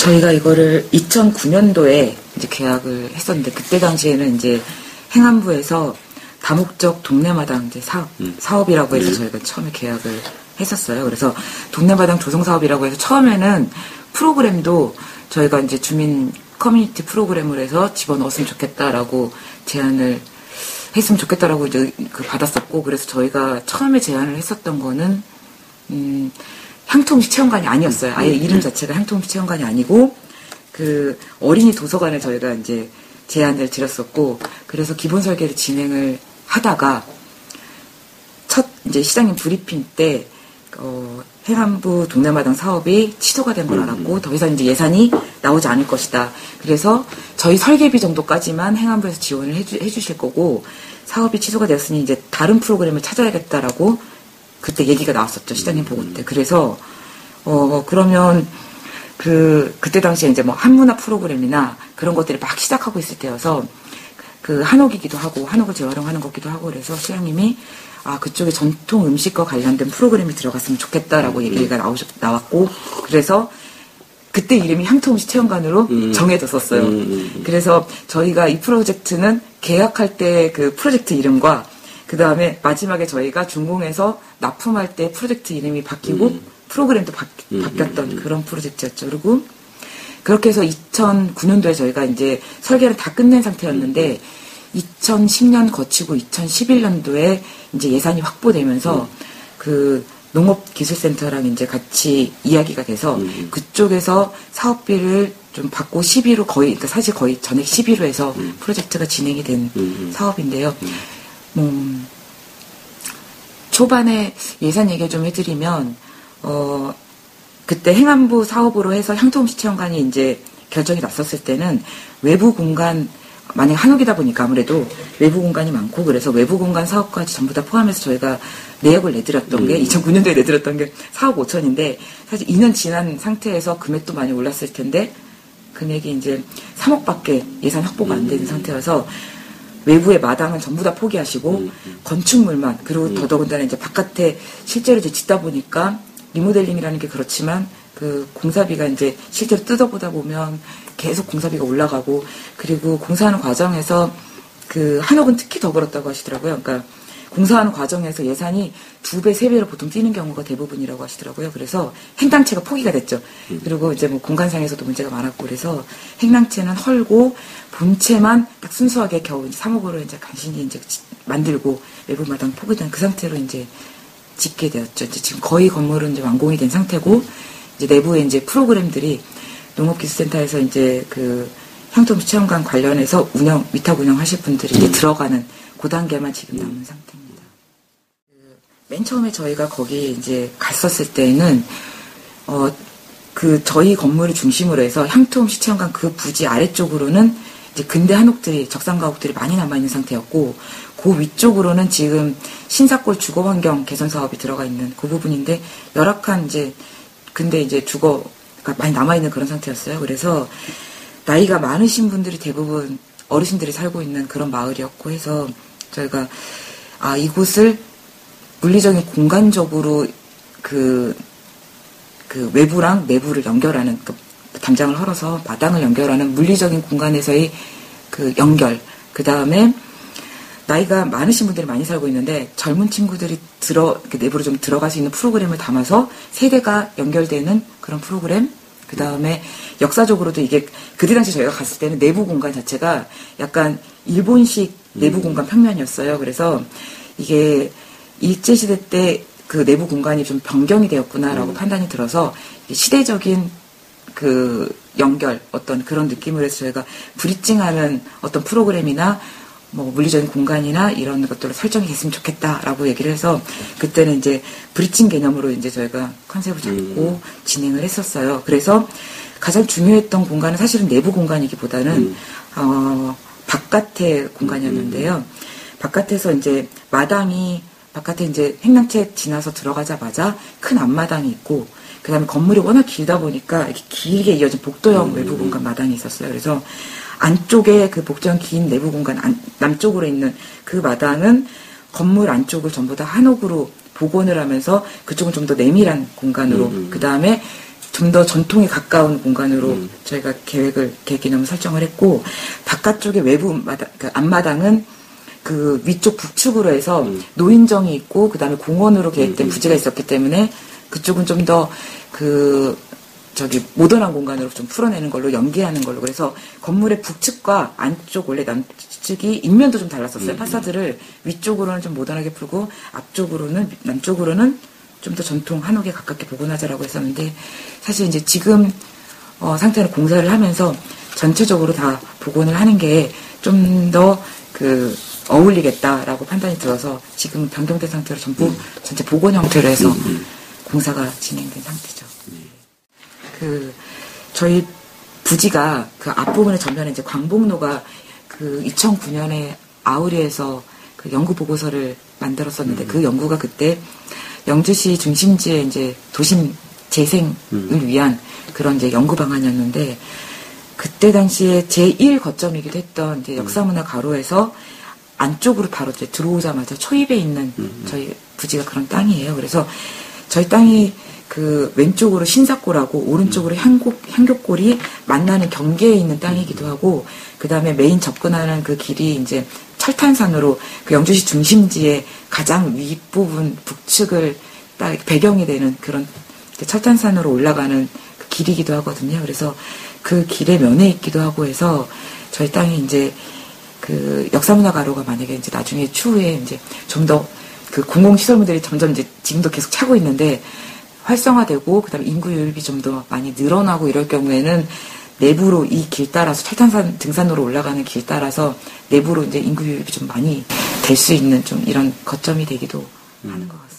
저희가 이거를 2009년도에 이제 계약을 했었는데, 그때 당시에는 이제 행안부에서 다목적 동네마당 이제 사업이라고 해서 저희가 처음에 계약을 했었어요. 그래서 동네마당 조성 사업이라고 해서 처음에는 프로그램도 저희가 이제 주민 커뮤니티 프로그램을 해서 집어넣었으면 좋겠다라고 제안을 했으면 좋겠다라고 이제 받았었고, 그래서 저희가 처음에 제안을 했었던 거는 향토음식 체험관이 아니었어요. 아예 이름 자체가 향토음식 체험관이 아니고 그 어린이 도서관을 저희가 이제 제안을 드렸었고, 그래서 기본 설계를 진행을 하다가 첫 이제 시장님 브리핑 때 행안부 동네마당 사업이 취소가 된 걸 알았고 더 이상 이제 예산이 나오지 않을 것이다. 그래서 저희 설계비 정도까지만 행안부에서 지원을 해주실 거고, 사업이 취소가 되었으니 이제 다른 프로그램을 찾아야겠다라고 그때 얘기가 나왔었죠. 시장님 보고 때. 그래서 그러면 그때 당시에 이제 뭐 한문화 프로그램이나 그런 것들이 막 시작하고 있을 때여서 그 한옥이기도 하고 한옥을 재활용하는 것기도 하고, 그래서 시장님이 그쪽에 전통 음식과 관련된 프로그램이 들어갔으면 좋겠다라고 얘기가 나왔고, 그래서 그때 이름이 향토음식 체험관으로 정해졌었어요. 그래서 저희가 이 프로젝트는 계약할 때 그 프로젝트 이름과 그 다음에 마지막에 저희가 준공해서 납품할 때 프로젝트 이름이 바뀌고 프로그램도 바뀌었던 그런 프로젝트였죠. 그리고 그렇게 해서 2009년도에 저희가 이제 설계를 다 끝낸 상태였는데 2010년 거치고 2011년도에 이제 예산이 확보되면서 그 농업기술센터랑 이제 같이 이야기가 돼서 그쪽에서 사업비를 좀 받고 10위로 그러니까 사실 거의 전액 10위로 해서 프로젝트가 진행이 된 사업인데요. 초반에 예산 얘기 좀 해드리면, 그때 행안부 사업으로 해서 향토음식 체험관이 이제 결정이 났었을 때는 외부 공간, 만약 한옥이다 보니까 아무래도 외부 공간이 많고, 그래서 외부 공간 사업까지 전부 다 포함해서 저희가 내역을 내드렸던 게 2009년도에 내드렸던 게 4억 5천인데 사실 2년 지난 상태에서 금액도 많이 올랐을 텐데 금액이 이제 3억밖에 예산 확보가 안 되는 상태여서 외부의 마당은 전부 다 포기하시고 건축물만, 그리고 더더군다나 이제 바깥에 실제로 이제 짓다 보니까 리모델링이라는 게 그렇지만 그 공사비가 이제 실제로 뜯어보다 보면 계속 공사비가 올라가고, 그리고 공사하는 과정에서 그 한옥은 특히 더 그렇다고 하시더라고요. 그러니까 공사하는 과정에서 예산이 2배, 3배로 보통 뛰는 경우가 대부분이라고 하시더라고요. 그래서 행당체가 포기가 됐죠. 그리고 이제 뭐 공간상에서도 문제가 많았고, 그래서 행당체는 헐고 본체만 딱 순수하게 겨우 이제 3억으로 이제 간신히 이제 만들고 외부 마당 포기된 그 상태로 이제 짓게 되었죠. 이제 지금 거의 건물은 이제 완공이 된 상태고, 이제 내부에 이제 프로그램들이 농업기술센터에서 이제 그 향토음식 체험관 관련해서 위탁 운영하실 분들이 이제 들어가는 그 단계만 지금 남은 상태입니다. 맨 처음에 저희가 거기 이제 갔었을 때는 그 저희 건물을 중심으로 해서 향토음식 체험관 그 부지 아래쪽으로는 이제 근대 한옥들이 적상 가옥들이 많이 남아 있는 상태였고, 그 위쪽으로는 지금 신사골 주거 환경 개선 사업이 들어가 있는 그 부분인데 열악한 이제 근데 이제 주거가 많이 남아 있는 그런 상태였어요. 그래서 나이가 많으신 분들이 대부분 어르신들이 살고 있는 그런 마을이었고 해서 저희가 이곳을 물리적인 공간적으로 그 외부랑 내부를 연결하는 그 담장을 헐어서 마당을 연결하는 물리적인 공간에서의 그 연결, 그 다음에 나이가 많으신 분들이 많이 살고 있는데 젊은 친구들이 내부로 좀 들어갈 수 있는 프로그램을 담아서 세대가 연결되는 그런 프로그램, 그 다음에 역사적으로도 이게 그때 당시 저희가 갔을 때는 내부 공간 자체가 약간 일본식 내부 공간 평면이었어요. 그래서 이게 일제시대 때 그 내부 공간이 좀 변경이 되었구나라고 판단이 들어서 시대적인 그 연결 어떤 그런 느낌으로 해서 저희가 브리징하는 어떤 프로그램이나 뭐 물리적인 공간이나 이런 것들로 설정이 됐으면 좋겠다라고 얘기를 해서 그때는 이제 브리징 개념으로 이제 저희가 컨셉을 잡고 진행을 했었어요. 그래서 가장 중요했던 공간은 사실은 내부 공간이기보다는 바깥의 공간이었는데요. 바깥에서 이제 마당이 바깥에 이제 행랑채 지나서 들어가자마자 큰 앞마당이 있고, 그 다음에 건물이 워낙 길다 보니까 이렇게 길게 이어진 복도형 외부 공간 마당이 있었어요. 그래서 안쪽에 그 복도형 긴 내부 공간 남쪽으로 있는 그 마당은 건물 안쪽을 전부 다 한옥으로 복원을 하면서 그쪽은 좀 더 내밀한 공간으로, 그 다음에 좀 더 전통에 가까운 공간으로 저희가 계획 기념을 설정을 했고, 바깥쪽의 외부 그 앞마당은 그 위쪽 북측으로 해서 노인정이 있고, 그 다음에 공원으로 계획된 부지가 있었기 때문에 그쪽은 좀 더 모던한 공간으로 좀 풀어내는 걸로 연계하는 걸로. 그래서 건물의 북측과 안쪽, 원래 남측이 인면도 좀 달랐었어요. 파사드를 위쪽으로는 좀 모던하게 풀고, 남쪽으로는 좀 더 전통 한옥에 가깝게 복원하자라고 했었는데, 사실 이제 지금 상태는 공사를 하면서 전체적으로 다 복원을 하는 게 좀 더 어울리겠다라고 판단이 들어서 지금 변경된 상태로 전체 복원 형태로 해서 공사가 진행된 상태죠. 저희 부지가 그 앞부분의 전면에 이제 광복로가 2009년에 아우리에서 그 연구 보고서를 만들었었는데, 그 연구가 그때 영주시 중심지의 이제 도심 재생을 위한 그런 이제 연구 방안이었는데, 그때 당시에 제1 거점이기도 했던 이제 역사문화 가로에서 안쪽으로 바로 이제 들어오자마자 초입에 있는 저희 부지가 그런 땅이에요. 그래서 저희 땅이 그 왼쪽으로 신사골하고 오른쪽으로 향교골이 만나는 경계에 있는 땅이기도 하고, 그 다음에 메인 접근하는 그 길이 이제 철탄산으로 그 영주시 중심지의 가장 윗부분 북측을 딱 배경이 되는 그런 철탄산으로 올라가는 그 길이기도 하거든요. 그래서 그 길의 면에 있기도 하고 해서 저희 땅이 이제 그 역사문화 가로가 만약에 이제 나중에 추후에 이제 좀 더 그 공공시설물들이 점점 이제 지금도 계속 차고 있는데 활성화되고, 그 다음에 인구 유입이 좀 더 많이 늘어나고 이럴 경우에는 내부로 이 길 따라서 철탄산 등산로로 올라가는 길 따라서 내부로 이제 인구 유입이 좀 많이 될 수 있는 좀 이런 거점이 되기도 하는 것 같습니다.